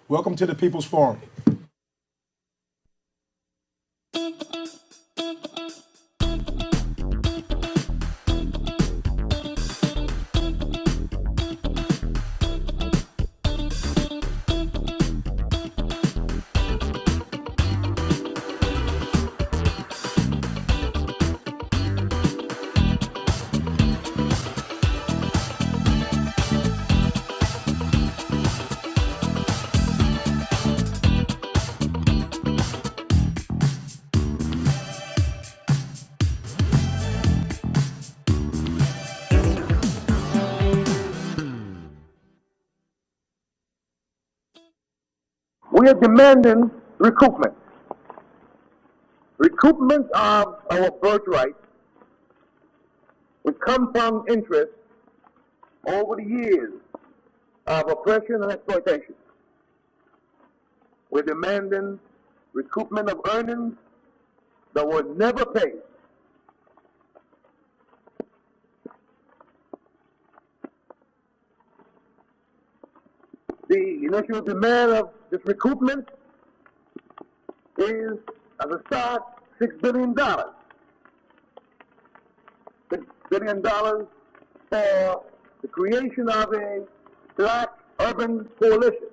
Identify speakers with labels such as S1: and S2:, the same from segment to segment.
S1: Welcome to the People's Forum.
S2: We are demanding recoupment. Recoupment of our birthright with compound interest over the years of oppression and exploitation. We're demanding recoupment of earnings that were never paid. The initial demand of this recoupment is, as a start, $6 billion. $6 billion for the creation of a black urban coalition.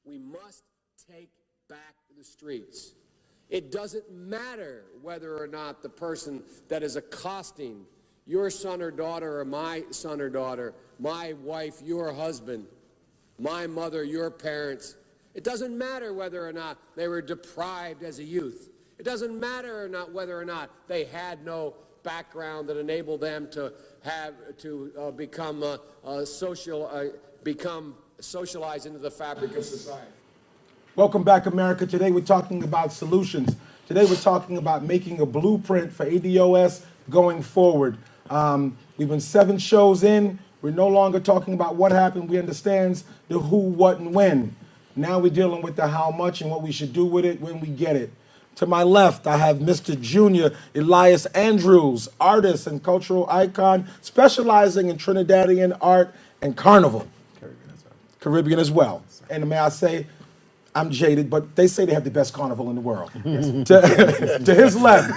S3: We must take back the streets. It doesn't matter whether or not the person that is accosting your son or daughter or my son or daughter, my wife, your husband, my mother, your parents. It doesn't matter whether or not they were deprived as a youth. It doesn't matter or not whether or not they had no background that enabled them to become socialized into the fabric of society.
S1: Welcome back, America. Today we're talking about solutions. Today we're talking about making a blueprint for ADOS going forward. We've been 7 shows in. We're no longer talking about what happened. We understand the who, what, and when. Now we're dealing with the how much and what we should do with it when we get it. To my left, I have Mr. Junior Elias Andrews, artist and cultural icon, specializing in Trinidadian art and carnival. Caribbean as well. And may I say, I'm jaded, but they say they have the best carnival in the world. To his left,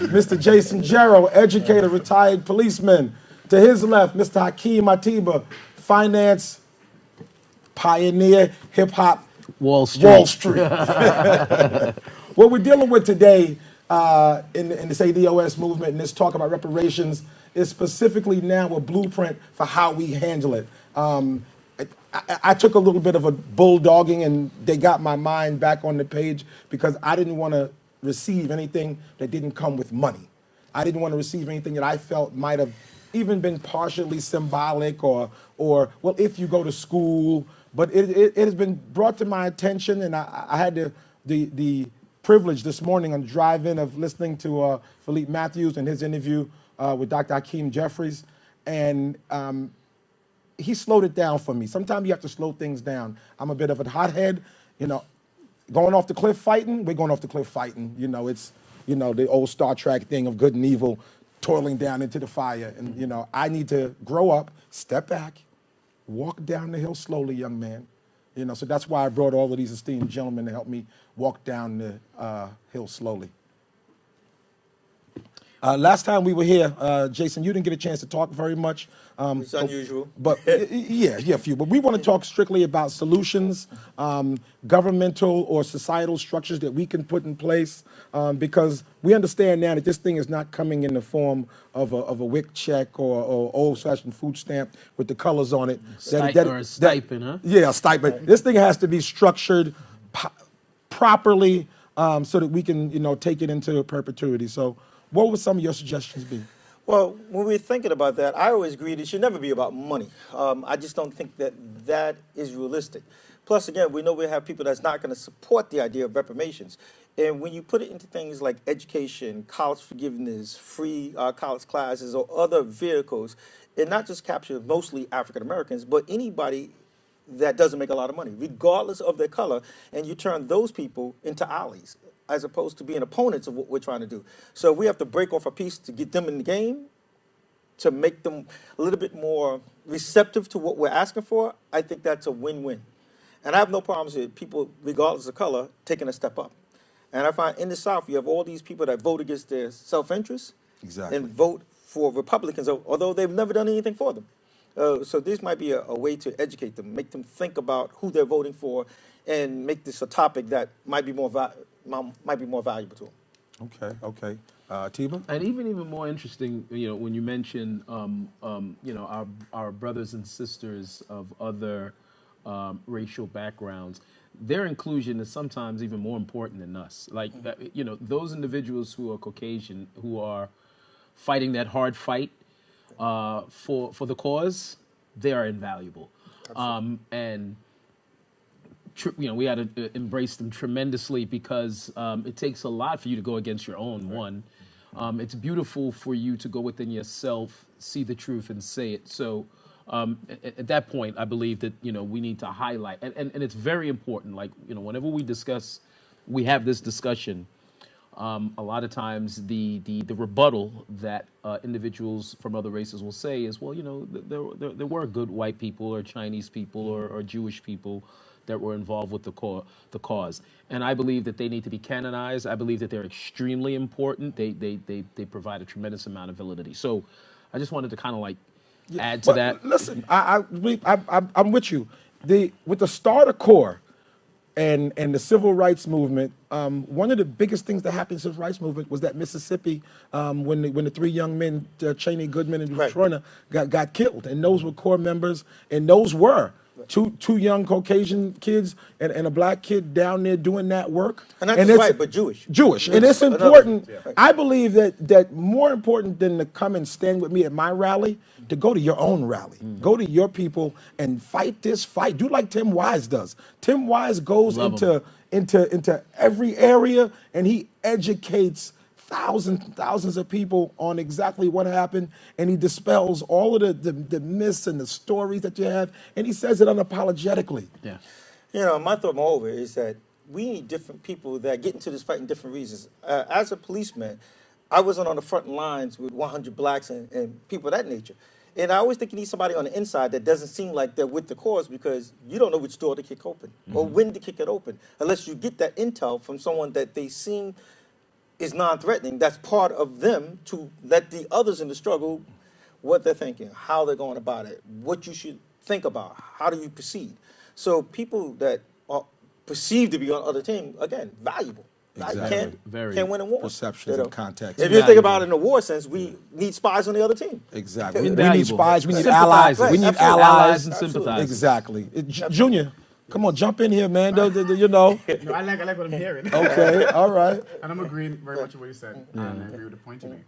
S1: Mr. Jason Gerald, educator, retired policeman. To his left, Mr. Hakim Atiba, finance pioneer, hip-hop,
S4: Wall Street.
S1: Wall Street. What we're dealing with today in this ADOS movement and this talk about reparations is specifically now a blueprint for how we handle it. I took a little bit of a bulldogging and they got my mind back on the page because I didn't want to receive anything that didn't come with money. I didn't want to receive anything that I felt might have even been partially symbolic or well, if you go to school, but it has been brought to my attention, and I had the privilege this morning on the drive-in of listening to Philippe Matthews and his interview with Dr. Hakeem Jeffries, and he slowed it down for me. Sometimes you have to slow things down. I'm a bit of a hothead, going off the cliff fighting, we're going off the cliff fighting. It's, the old Star Trek thing of good and evil toiling down into the fire. And, I need to grow up, step back, walk down the hill slowly, young man. So that's why I brought all of these esteemed gentlemen to help me walk down the hill slowly. Last time we were here, Jason, you didn't get a chance to talk very much.
S5: It's unusual.
S1: But yeah, a few. But we want to talk strictly about solutions, governmental or societal structures that we can put in place, because we understand now that this thing is not coming in the form of a WIC check or old-fashioned food stamp with the colors on it.
S4: Or a stipend, huh?
S1: Yeah, a stipend. This thing has to be structured properly so that we can, take it into perpetuity. So what would some of your suggestions be?
S5: Well, when we're thinking about that, I always agree it should never be about money. I just don't think that is realistic. Plus, again, we know we have people that's not going to support the idea of reparations. And when you put it into things like education, college forgiveness, free college classes, or other vehicles, it not just captures mostly African Americans, but anybody that doesn't make a lot of money, regardless of their color, and you turn those people into allies, as opposed to being opponents of what we're trying to do. So if we have to break off a piece to get them in the game, to make them a little bit more receptive to what we're asking for, I think that's a win-win. And I have no problems with people, regardless of color, taking a step up. And I find in the South, you have all these people that vote against their self-interest
S1: Exactly.
S5: and vote for Republicans, although they've never done anything for them. So this might be a way to educate them, make them think about who they're voting for, and make this a topic that might be more valuable to them.
S1: Okay. Atiba?
S4: And even more interesting, when you mention, our brothers and sisters of other racial backgrounds, their inclusion is sometimes even more important than us. Like, those individuals who are Caucasian, who are fighting that hard fight for the cause, they are invaluable. And we had to embrace them tremendously because it takes a lot for you to go against your own one. It's beautiful for you to go within yourself, see the truth, and say it. So at that point, I believe that we need to highlight, and it's very important. Like whenever we have this discussion. A lot of times, the rebuttal that individuals from other races will say is, well, there were good white people or Chinese people or Jewish people that were involved with the cause, and I believe that they need to be canonized. I believe that they're extremely important. They provide a tremendous amount of validity. So, I just wanted to kind of add to that.
S1: Listen, I'm with you. With the starter core. And the civil rights movement, one of the biggest things that happened in the civil rights movement was that Mississippi, when the three young men, Cheney, Goodman, and Schroeder, got killed, and those were core members, and those were two young Caucasian kids and a black kid down there doing that work.
S5: And not just white, but Jewish.
S1: Jewish, and it's important. I believe that more important than to come and stand with me at my rally, to go to your own rally, go to your people and fight this fight. Do like Tim Wise does. Tim Wise goes into every area and he educates thousands of people on exactly what happened, and he dispels all of the myths and the stories that you have, and he says it unapologetically.
S5: Yeah. My thought moreover is that we need different people that get into this fight in different reasons. As a policeman, I wasn't on the front lines with 100 blacks and people of that nature. And I always think you need somebody on the inside that doesn't seem like they're with the cause, because you don't know which door to kick open or when to kick it open, unless you get that intel from someone that they seem is non-threatening. That's part of them to let the others in the struggle, what they're thinking, how they're going about it, what you should think about, how do you proceed. So people that are perceived to be on other team, again, valuable.
S1: Exactly.
S5: Can't win a war.
S1: Perceptions and context.
S5: If you think about it in a war sense, we need spies on the other team.
S1: Exactly. We need spies. We need allies.
S4: Right.
S1: We need
S4: allies and sympathizers.
S1: Exactly. Junior, come on, jump in here, man.
S6: No, I like what I'm hearing.
S1: Okay, all right.
S6: And I'm agreeing very much with what you said. And I agree with the point you made.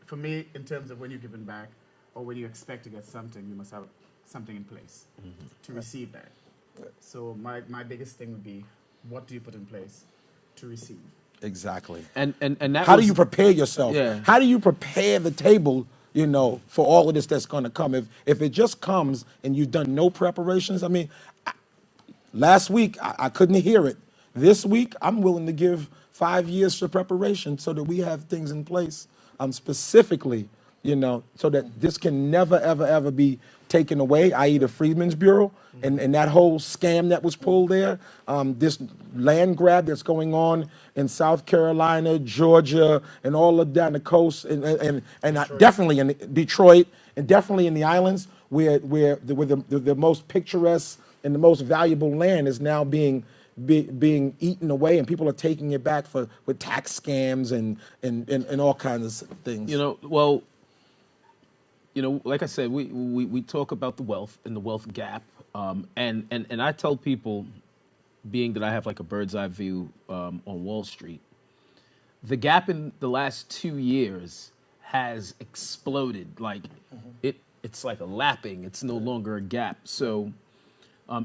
S6: For me, in terms of when you're giving back or when you expect to get something, you must have something in place to receive that. So my biggest thing would be, what do you put in place to receive?
S1: Exactly.
S4: And that
S1: how do you prepare yourself?
S4: Yeah.
S1: How do you prepare the table, for all of this that's going to come? If it just comes and you've done no preparations, I mean, last week I couldn't hear it. This week I'm willing to give 5 years for preparation so that we have things in place, specifically, so that this can never, ever be taken away, i.e. the Freedmen's Bureau and that whole scam that was pulled there, this land grab that's going on in South Carolina, Georgia, and all of down the coast, and definitely in Detroit, and definitely in the islands, where the most picturesque and the most valuable land is now being eaten away, and people are taking it back with tax scams and all kinds of things.
S4: Like I said, we talk about the wealth and the wealth gap, and I tell people, being that I have like a bird's eye view on Wall Street, the gap in the last 2 years has exploded. Like it's like a lapping. It's no longer a gap. So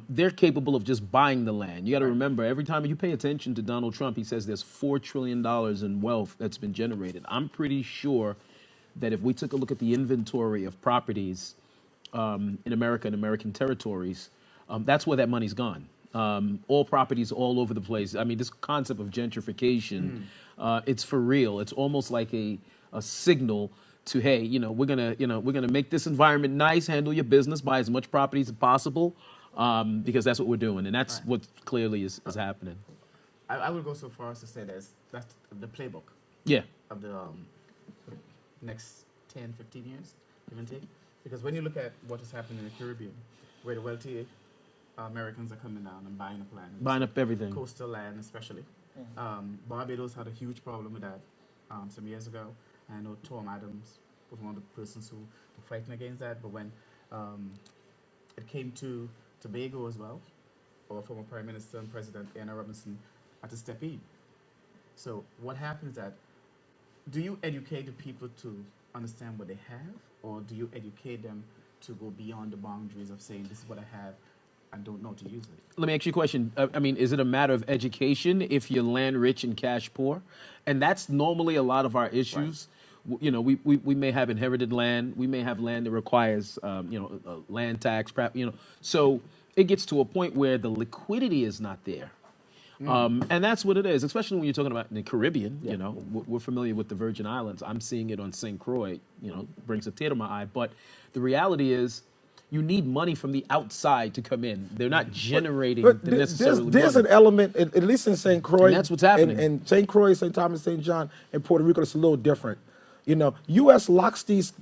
S4: they're capable of just buying the land. You got to remember, every time you pay attention to Donald Trump, he says there's $4 trillion in wealth that's been generated. I'm pretty sure that if we took a look at the inventory of properties in America and American territories, that's where that money's gone. All properties all over the place. I mean, this concept of gentrification, it's for real. It's almost like a signal to, hey, we're gonna make this environment nice, handle your business, buy as much property as possible, because that's what we're doing, and that's what clearly is happening.
S6: I would go so far as to say that's the playbook
S4: Yeah.
S6: of the next 10, 15 years, give and take. Because when you look at what has happened in the Caribbean, where the wealthy Americans are coming down and buying up land,
S4: Buying up everything.
S6: coastal land especially. Barbados had a huge problem with that some years ago. I know Tom Adams was one of the persons who were fighting against that. But when it came to Tobago as well, our former Prime Minister and President Anna Robinson had to step in. So what happens is that, do you educate the people to understand what they have, or do you educate them to go beyond the boundaries of saying, this is what I have, and don't know to use it?
S4: Let me ask you a question. Is it a matter of education if you're land rich and cash poor? And that's normally a lot of our issues. We may have inherited land. We may have land that requires, a land tax, So it gets to a point where the liquidity is not there. And that's what it is, especially when you're talking about in the Caribbean. We're familiar with the Virgin Islands. I'm seeing it on St. Croix, brings a tear to my eye. But the reality is, you need money from the outside to come in. They're not generating
S1: But
S4: the necessary
S1: there's
S4: money.
S1: an element, at least in St. Croix.
S4: And that's what's happening.
S1: And St. Croix, St. Thomas, St. John, and Puerto Rico, it's a little different. U.S. locks these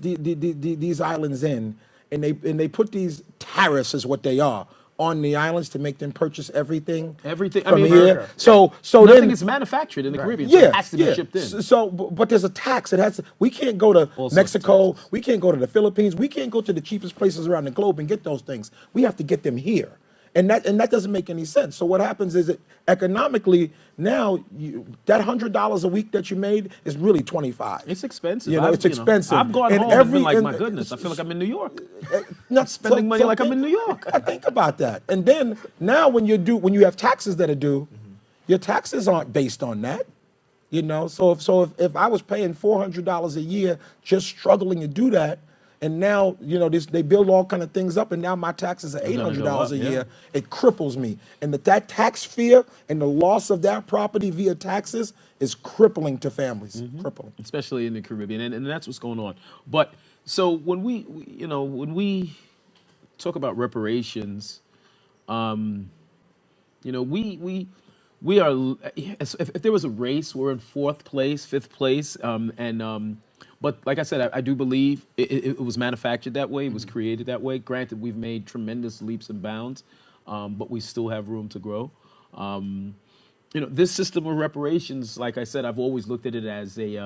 S1: islands in, and they put these tariffs, is what they are, on the islands to make them purchase everything.
S4: Everything.
S1: From here. So
S4: Nothing
S1: then
S4: is manufactured in the Caribbean. So
S1: yeah,
S4: it has to be shipped in.
S1: But there's a tax. We can't go to
S4: All sorts of
S1: Mexico.
S4: taxes.
S1: We can't go to the Philippines. We can't go to the cheapest places around the globe and get those things. We have to get them here. And that doesn't make any sense. So what happens is that economically now that $100 a week that you made is really $25.
S4: It's expensive.
S1: It's expensive.
S4: I've gone
S1: And
S4: home and been like, my goodness, I feel like I'm in New York.
S1: Not
S4: Spending money like I'm in New York.
S1: I think about that. And then now when you have taxes that are due, your taxes aren't based on that. So if I was paying $400 a year just struggling to do that, and now, they build all kind of things up, and now my taxes are $800 a year. It cripples me. And that tax fear and the loss of that property via taxes is crippling to families. Crippling.
S4: Especially in the Caribbean, and that's what's going on. But so when we talk about reparations, we are. If there was a race, we're in fourth place, fifth place, But like I said, I do believe it was manufactured that way. It was created that way. Granted, we've made tremendous leaps and bounds, but we still have room to grow. This system of reparations, like I said, I've always looked at it as it's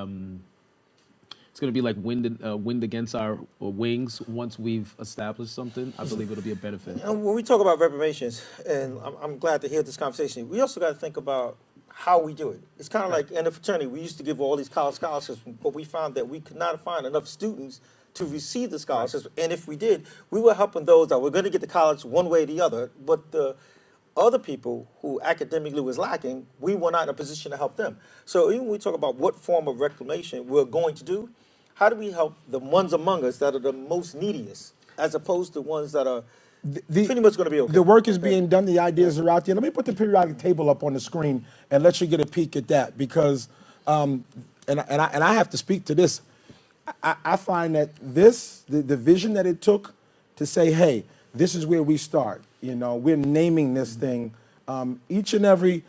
S4: going to be like wind against our wings. Once we've established something, I believe it'll be a benefit.
S5: And when we talk about reparations, and I'm glad to hear this conversation, we also got to think about how we do it. It's kind of like in a fraternity, we used to give all these college scholarships, but we found that we could not find enough students to receive the scholarships. And if we did, we were helping those that were going to get to college one way or the other, but the other people who academically was lacking, we were not in a position to help them. So even when we talk about what form of reclamation we're going to do, how do we help the ones among us that are the most neediest, as opposed to ones that are pretty much going to be okay?
S1: The work is being done. The ideas are out there. Let me put the periodic table up on the screen and let you get a peek at that, because, and I have to speak to this. I find that the vision that it took to say, hey, this is where we start. We're naming this thing. Each and every,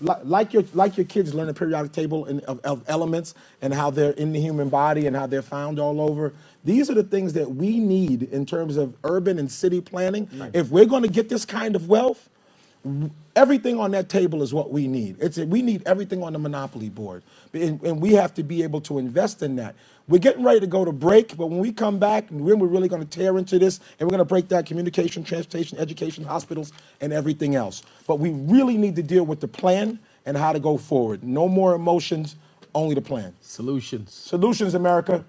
S1: like your kids learn a periodic table of elements and how they're in the human body and how they're found all over. These are the things that we need in terms of urban and city planning. Right. If we're going to get this kind of wealth, everything on that table is what we need. We need everything on the monopoly board, and we have to be able to invest in that. We're getting ready to go to break, but when we come back, we're really going to tear into this, and we're going to break down communication, transportation, education, hospitals, and everything else. But we really need to deal with the plan and how to go forward. No more emotions, only the plan.
S4: Solutions.
S1: Solutions, America.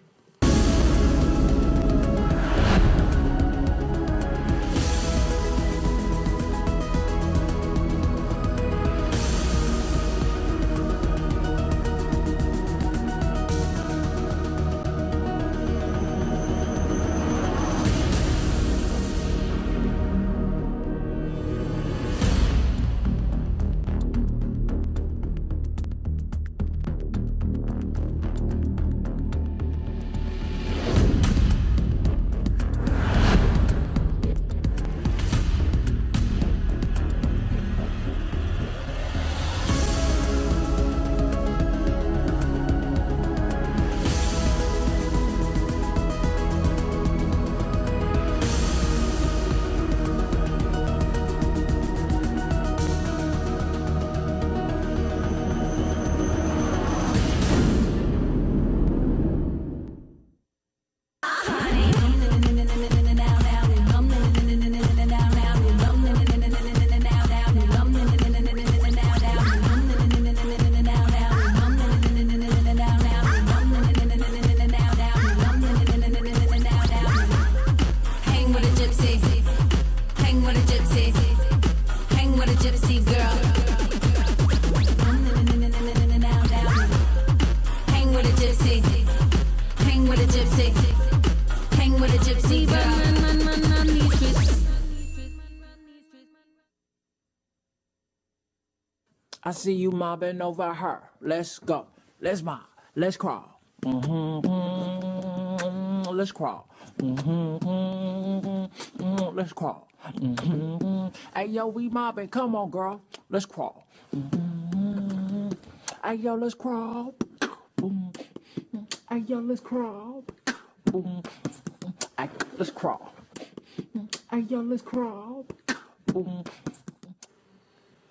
S7: gypsy man, these streets.
S8: I see you mobbing over her. Let's go. Let's mob. Let's crawl. Let's crawl. Let's crawl. Hey, yo, we mobbing. Come on, girl. Let's crawl. Hey, yo, let's crawl. Hey, yo, let's crawl. Hey, let's crawl. Hey, yo, let's crawl.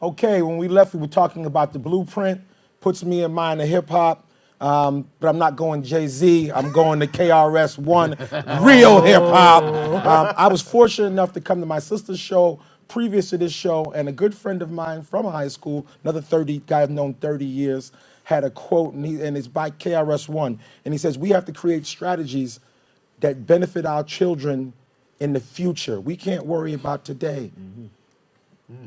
S1: Okay, when we left, we were talking about the blueprint. Puts me in mind of hip hop. But I'm not going Jay-Z. I'm going to KRS-One, real hip hop. I was fortunate enough to come to my sister's show previous to this show, and a good friend of mine from high school, another 30 guy I've known 30 years, had a quote, and it's by KRS-One, and he says, we have to create strategies that benefit our children in the future. We can't worry about today.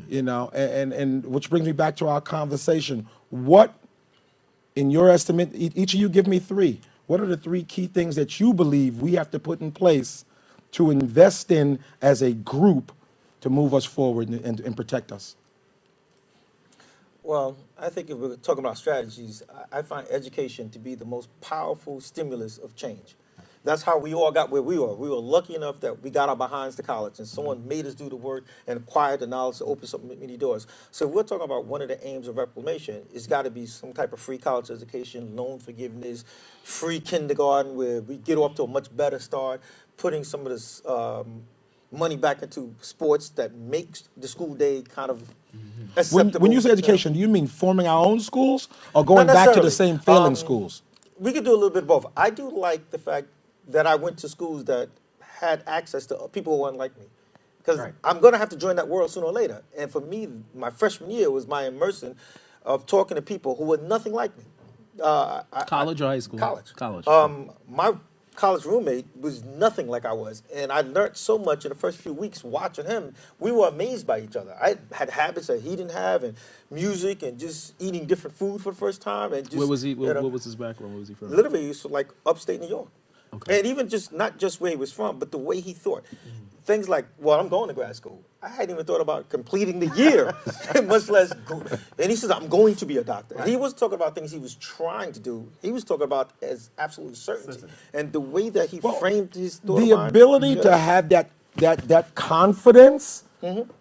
S1: You know, and which brings me back to our conversation. What, in your estimate, each of you give me three. What are the three key things that you believe we have to put in place to invest in as a group to move us forward and protect us?
S5: Well, I think if we're talking about strategies, I find education to be the most powerful stimulus of change. That's how we all got where we were. We were lucky enough that we got our behinds to college, and someone made us do the work and acquired the knowledge to open so many doors. So if we're talking about one of the aims of Reclamation, it's got to be some type of free college education, loan forgiveness, free kindergarten, where we get off to a much better start, putting some of this money back into sports that makes the school day kind of acceptable.
S1: When you say education, do you mean forming our own schools or going
S5: Not
S1: back to the
S5: necessarily.
S1: same failing schools?
S5: We could do a little bit of both. I do like the fact that I went to schools that had access to people who weren't like me. Because I'm going to have to join that world sooner or later. And for me, my freshman year was my immersion of talking to people who were nothing like me.
S4: College or high school?
S5: College.
S4: College.
S5: My college roommate was nothing like I was. And I learned so much in the first few weeks watching him. We were amazed by each other. I had habits that he didn't have, and music, and just eating different food for the first time. And just,
S4: Where was he?
S5: you know,
S4: What was his background? Where was he from?
S5: literally, he was from, like upstate New York.
S4: Okay.
S5: And even just not just where he was from, but the way he thought. Things like, well, I'm going to grad school. I hadn't even thought about completing the year, much less. And he says, I'm going to be a doctor. And he wasn't talking about things he was trying to do. He was talking about as absolute certainty. And the way that he framed his thought.
S1: The ability to have that confidence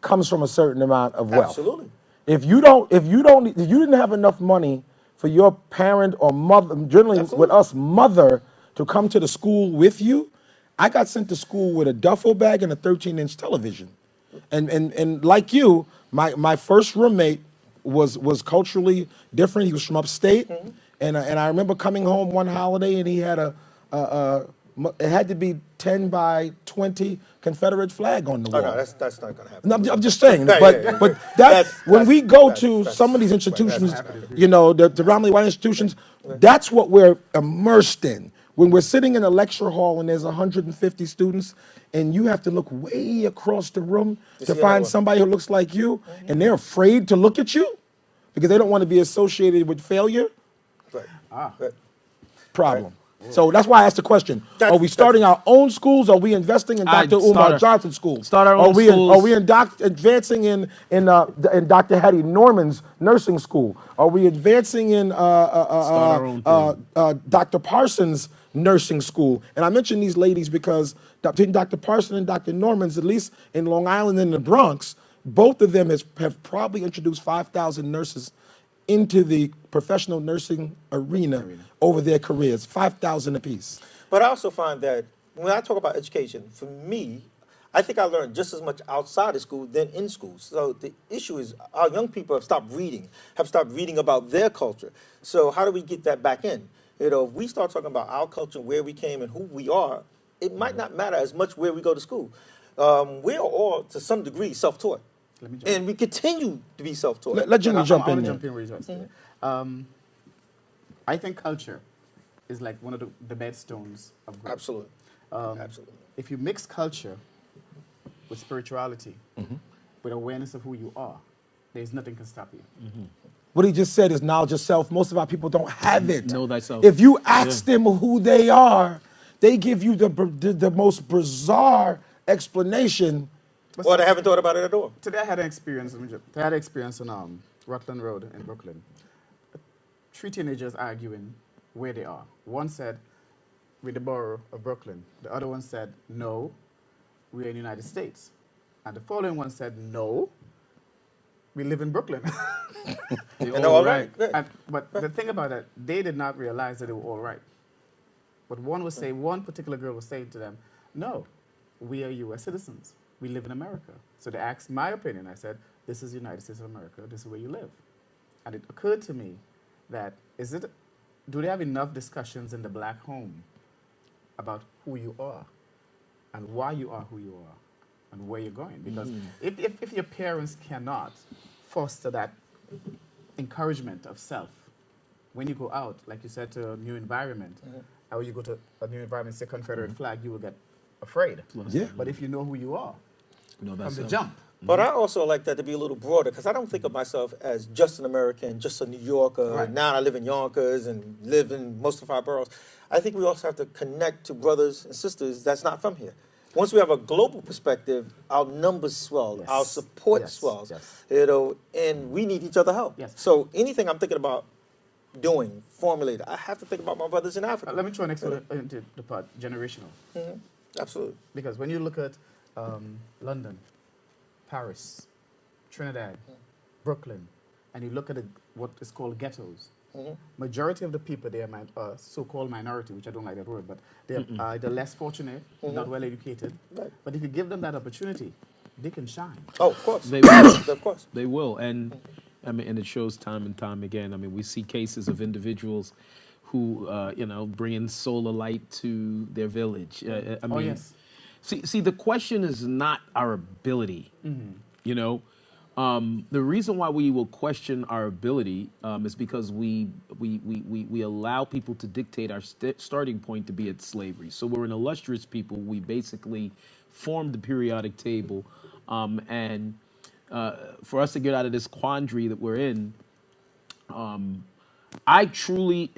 S1: comes from a certain amount of wealth.
S5: Absolutely.
S1: If you didn't have enough money for your parent or mother, generally with us, mother, to come to the school with you, I got sent to school with a duffel bag and a 13-inch television. And like you, my first roommate was culturally different. He was from upstate. And I remember coming home one holiday and he had it had to be 10 by 20 Confederate flag on the wall.
S5: Oh, no, that's not going to happen.
S1: No, I'm just saying,
S5: Yeah,
S1: but
S5: yeah, yeah.
S1: but
S5: That's-
S1: when we
S5: that's-
S1: go
S5: that's-
S1: to
S5: that's-
S1: some of these institutions,
S5: that's-
S1: you know, the predominantly white institutions, that's what we're immersed in. When we're sitting in a lecture hall and there's 150 students, and you have to look way across the room to
S5: see how
S1: find
S5: it works.
S1: somebody who looks like you, and they're afraid to look at you because they don't want to be associated with failure.
S5: Right. Right.
S1: Problem. So that's why I asked the question:
S5: That's-
S1: are we starting our own schools? Or are we investing in
S4: I'd
S1: Dr. Umar
S4: start-
S1: Johnson schools?
S4: start our
S1: Are
S4: own
S1: we
S4: schools.
S1: Are we advancing in Dr. Hattie Norman's nursing school? Are we advancing in
S4: our own thing.
S1: Dr. Parsons' nursing school? And I mention these ladies because between Dr. Parsons and Dr. Norman's, at least in Long Island and the Bronx, both of them have probably introduced 5,000 nurses into the professional nursing arena over their careers, 5,000 apiece.
S5: But I also find that when I talk about education, for me, I think I learned just as much outside of school than in school. So the issue is our young people have stopped reading about their culture. So how do we get that back in? You know, if we start talking about our culture, where we came and who we are, it might not matter as much where we go to school. We are all, to some degree, self-taught. And we continue to be self-taught.
S1: Let Jimmy jump
S6: I
S1: in
S6: want to
S1: there.
S6: jump in where you just I think culture is like one of the bedstones of growth.
S5: Absolutely. Absolutely.
S6: If you mix culture with spirituality, with awareness of who you are, there's nothing can stop you.
S1: What he just said is knowledge of self. Most of our people don't have it.
S4: Know thyself.
S1: If you ask them who they are, they give you the most bizarre explanation.
S5: Or they haven't thought about it at all.
S6: Today I had an experience. I had an experience on Rutland Road in Brooklyn. 3 teenagers arguing where they are. One said, "We're the borough of Brooklyn." The other one said, "No, we're in the United States." And the following one said, "No, we live in Brooklyn."
S5: And they're all right.
S6: But the thing about that, they did not realize that they were all right. But one particular girl was saying to them, "No, we are U.S. citizens. We live in America." So they asked my opinion. I said, "This is the United States of America. This is where you live." And it occurred to me that do they have enough discussions in the black home about who you are and why you are who you are and where you're going? Because if your parents cannot foster that encouragement of self when you go out, like you said, to a new environment, or you go to a new environment, say Confederate flag, you will get afraid.
S1: Yeah.
S6: But if you know who you are from the
S4: self.
S6: jump,
S5: But I also like that to be a little broader, because I don't think of myself as just an American, just a New Yorker.
S6: Right.
S5: Now I live in Yonkers and live in most of our boroughs. I think we also have to connect to brothers and sisters that's not from here. Once we have a global perspective, our numbers swell,
S6: Yes.
S5: our support
S6: Yes.
S5: swells,
S6: Yes.
S5: and we need each other help.
S6: Yes.
S5: So anything I'm thinking about doing, formulating, I have to think about my brothers in Africa.
S6: let me throw next into the part, generational.
S5: Absolutely.
S6: Because when you look at London, Paris, Trinidad, Brooklyn, and you look at what is called ghettos, majority of the people there are so-called minority, which I don't like that word, but they're either less fortunate, not well educated.
S5: Right.
S6: But if you give them that opportunity, they can shine.
S5: Oh, of course.
S4: They will.
S5: Of course.
S4: They will, and I mean, and it shows time and time again. I mean, we see cases of individuals who, bringing solar light to their village. I mean,
S6: yes.
S4: See, the question is not our ability. You know, the reason why we will question our ability is because we allow people to dictate our starting point to be at slavery. So we're an illustrious people. We basically formed the periodic table, and for us to get out of this quandary that we're in, I truly,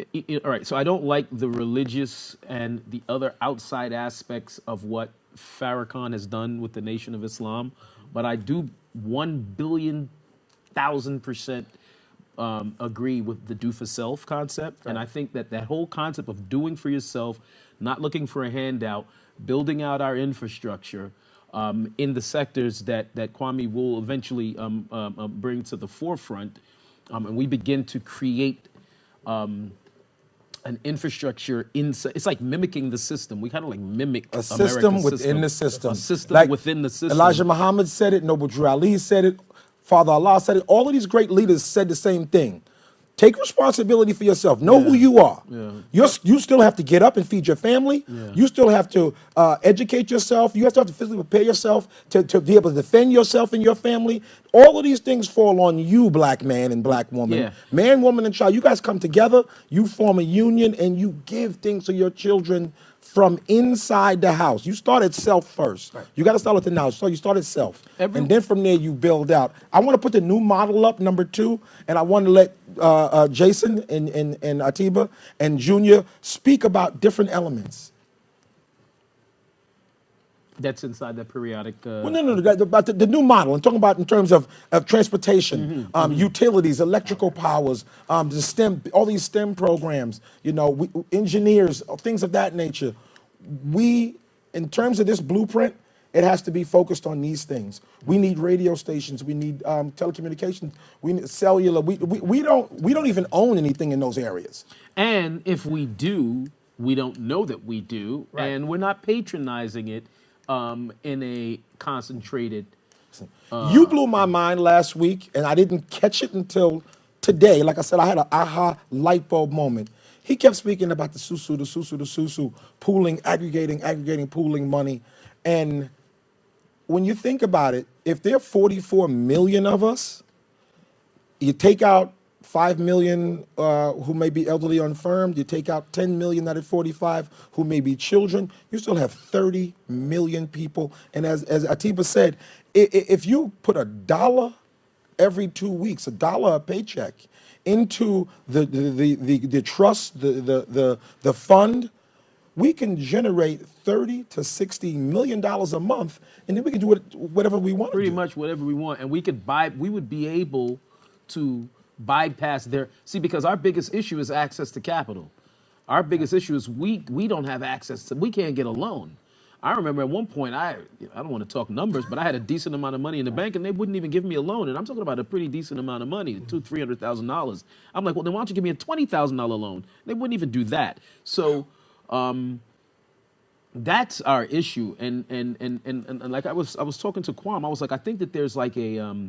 S4: all right, so I don't like the religious and the other outside aspects of what Farrakhan has done with the Nation of Islam, but I do 1,000,000,000% agree with the do for self concept. And I think that whole concept of doing for yourself, not looking for a handout, building out our infrastructure, in the sectors that Kwame will eventually bring to the forefront, and we begin to create an infrastructure inside. It's like mimicking the system. We kind of like mimic
S1: A system
S4: America's
S1: within the system.
S4: A system
S1: Like
S4: within the system.
S1: Elijah Muhammad said it, Noble Drew Ali said it, Father Allah said it. All of these great leaders said the same thing. Take responsibility for yourself. Know who you are. You still have to get up and feed your family. You still have to educate yourself. You have to physically prepare yourself to be able to defend yourself and your family. All of these things fall on you, black man and black woman.
S4: Yeah.
S1: Man, woman, and child. You guys come together. You form a union, and you give things to your children from inside the house. You start at self first. Right. You got to start with the house. So you start at self. And then from there, you build out. I want to put the new model up, number 2, and I want to let Jason and Atiba and Junior speak about different elements.
S4: That's inside the periodic.
S1: Well, no, about the new model. I'm talking about in terms of transportation, utilities, electrical powers, the STEM, all these STEM programs, engineers, things of that nature. We, in terms of this blueprint, it has to be focused on these things. We need radio stations. We need telecommunications. We need cellular. We don't even own anything in those areas.
S4: And if we do, we don't know that we do, and we're not patronizing it. In a concentrated.
S1: You blew my mind last week, and I didn't catch it until today. Like I said, I had an aha light bulb moment. He kept speaking about the susu, pooling, aggregating, pooling money. And when you think about it, if there are 44 million of us, you take out 5 million who may be elderly or infirm, you take out 10 million out of 45 who may be children, you still have 30 million people. And as Atiba said, if you put $1 every 2 weeks, $1 a paycheck into the trust, the fund, we can generate $30 to $60 million a month, and then we can do whatever we want.
S4: Pretty much whatever we want, and we would be able to bypass their, see, because our biggest issue is access to capital. Our biggest issue is we don't have access to, we can't get a loan. I remember at one point, I don't want to talk numbers, but I had a decent amount of money in the bank, and they wouldn't even give me a loan. And I'm talking about a pretty decent amount of money, $200,000-$300,000. I'm like, well, then why don't you give me a $20,000 loan? They wouldn't even do that. So that's our issue. And like I was talking to Kwame, I was like, I think that there's like a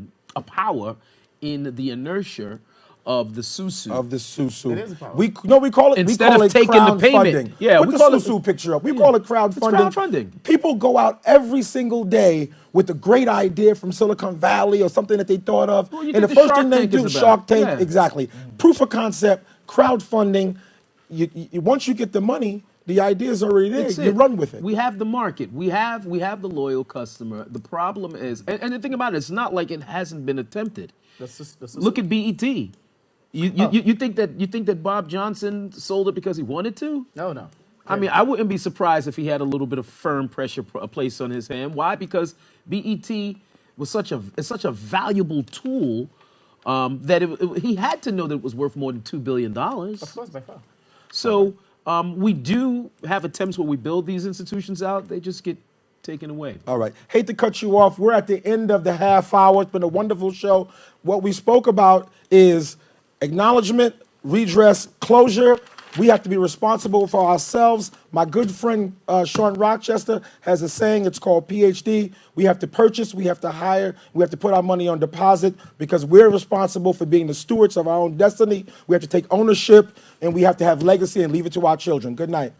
S4: power in the inertia of the susu.
S1: It
S6: is a power.
S1: We call it,
S4: Instead of taking the payment.
S1: crowdfunding.
S4: Yeah,
S1: Put
S4: we
S1: the
S4: call it-
S1: susu picture up. We call it crowdfunding.
S4: It's crowdfunding.
S1: People go out every single day with a great idea from Silicon Valley or something that they thought of.
S4: Well, you
S1: and the
S4: think the
S1: first thing
S4: Shark
S1: they
S4: Tank
S1: do,
S4: is about.
S1: Shark Tank,
S4: Yeah.
S1: exactly. Proof of concept, crowdfunding. Once you get the money, the idea is already there.
S4: That's
S1: You
S4: it.
S1: run with it.
S4: We have the market. We have the loyal customer. The problem is, and the thing about it, it's not like it hasn't been attempted. Look at BET. You think that Bob Johnson sold it because he wanted to?
S6: No.
S4: I mean, I wouldn't be surprised if he had a little bit of firm pressure placed on his hand. Why? Because BET was such a valuable tool that he had to know that it was worth more than $2 billion.
S6: Of course, by far.
S4: So we do have attempts where we build these institutions out. They just get taken away.
S1: All right. Hate to cut you off. We're at the end of the half hour. It's been a wonderful show. What we spoke about is acknowledgement, redress, closure. We have to be responsible for ourselves. My good friend Sean Rochester has a saying. It's called PhD. We have to purchase, we have to hire, we have to put our money on deposit because we're responsible for being the stewards of our own destiny. We have to take ownership, and we have to have legacy and leave it to our children. Good night.